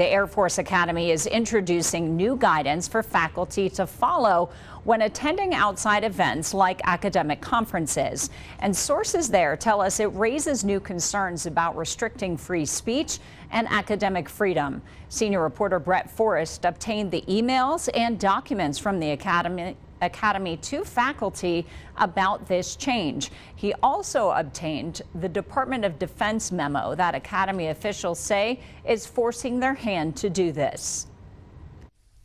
The Air Force Academy is introducing new guidance for faculty to follow when attending outside events like academic conferences. And sources there tell us it raises new concerns about restricting free speech and academic freedom. Senior reporter Brett Forrest obtained the emails and documents from the Academy to faculty about this change. He also obtained the Department of Defense memo that Academy officials say is forcing their hand to do this.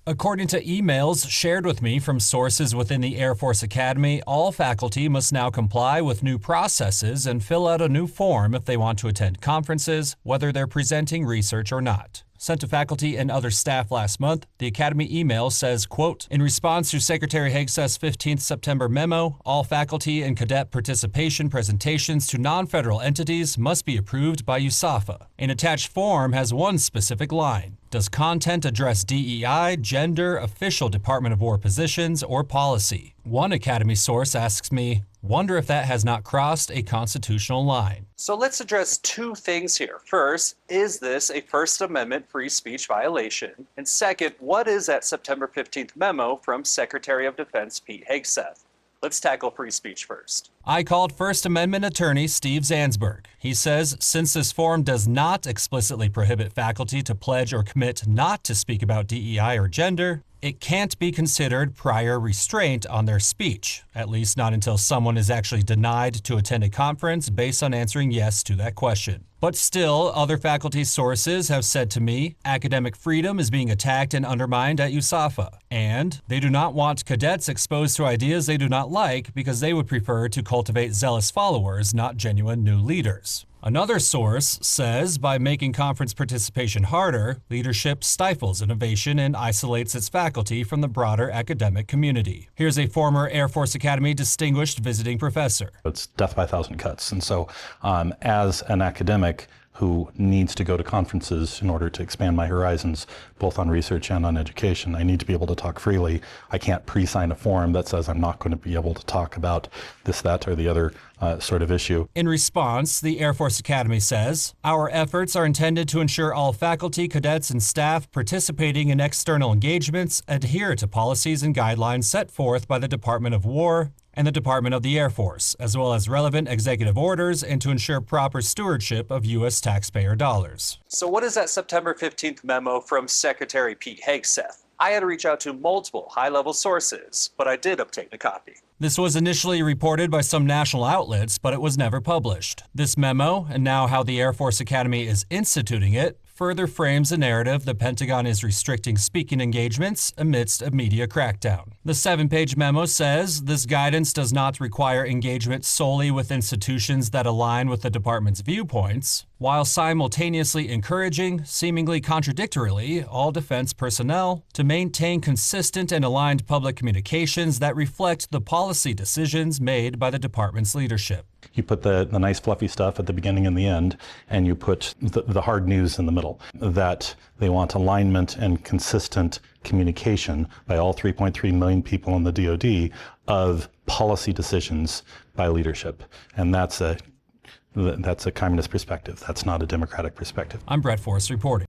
According to emails shared with me from sources within the Air Force Academy, all faculty must now comply with new processes and fill out a new form if they want to attend conferences, whether they're presenting research or not. Sent to faculty and other staff last month, the Academy email says, quote, "In response to Secretary Hegseth's 15th September memo, all faculty and cadet participation presentations to non-federal entities must be approved by USAFA. An attached form has one specific line. Does content address DEI, gender, official Department of War positions, or policy?" One Academy source asks me, "Wonder if that has not crossed a constitutional line." So let's address two things here. First, is this a First Amendment free speech violation? And second, what is that September 15th memo from Secretary of Defense Pete Hegseth? Let's tackle free speech first. I called First Amendment attorney Steve Zansberg. He says since this form does not explicitly prohibit faculty to pledge or commit not to speak about DEI or gender, it can't be considered prior restraint on their speech, at least not until someone is actually denied to attend a conference based on answering yes to that question. But still, other faculty sources have said to me, academic freedom is being attacked and undermined at USAFA, and they do not want cadets exposed to ideas they do not like because they would prefer to cultivate zealous followers, not genuine new leaders. Another source says by making conference participation harder, leadership stifles innovation and isolates its faculty from the broader academic community. Here's a former Air Force Academy distinguished visiting professor. It's death by a thousand cuts. And so as an academic who needs to go to conferences in order to expand my horizons, both on research and on education, I need to be able to talk freely. I can't pre-sign a form that says I'm not going to be able to talk about this, that, or the other sort of issue. In response, the Air Force Academy says, "Our efforts are intended to ensure all faculty, cadets, and staff participating in external engagements adhere to policies and guidelines set forth by the Department of War and the Department of the Air Force, as well as relevant executive orders, and to ensure proper stewardship of U.S. taxpayer dollars." So what is that September 15th memo from Secretary Pete Hegseth? I had to reach out to multiple high-level sources, but I did obtain a copy. This was initially reported by some national outlets, but it was never published. This memo, and now how the Air Force Academy is instituting it, further frames the narrative the Pentagon is restricting speaking engagements amidst a media crackdown. The 7-page memo says this guidance does not require engagement solely with institutions that align with the department's viewpoints, while simultaneously encouraging, seemingly contradictorily, all defense personnel to maintain consistent and aligned public communications that reflect the policy decisions made by the department's leadership. You put the nice fluffy stuff at the beginning and the end, and you put the hard news in the middle. That they want alignment and consistent communication by all 3.3 million people in the DoD of policy decisions by leadership. And that's a communist perspective. That's not a democratic perspective. I'm Brett Forrest reporting.